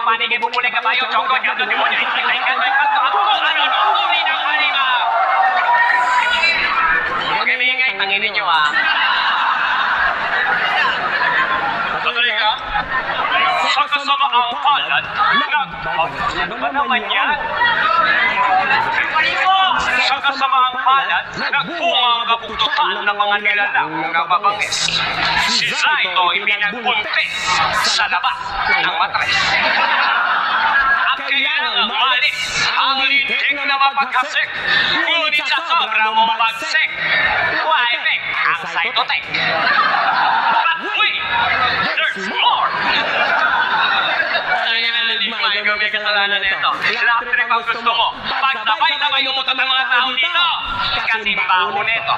panig ibubulay kabayo, jongkot, gato, demonyo, itikay, kantoy, kanto, ang kung ano, uri ng halimaw. Okay, maingay, tanginin nyo ha. Tutuloy ka? Sa kasama ang palad, ano ba naman yan? Sa kasamaang palad, nagbuha ang kabuktutan ng mga nilalang na mabangis. Si Zaito ay pinagbuntis sa laba ng matres. At kailangang malis ang lintik na mapagkasik, ngunit sa sobrang mabagsik, wiping ang Zaitotek. But wait, there's more! May gawin kasalanan nito. Lap trip ang gusto mo. Pagsabay-sabay mo ito ng mga tao dito. Kasi baho nito.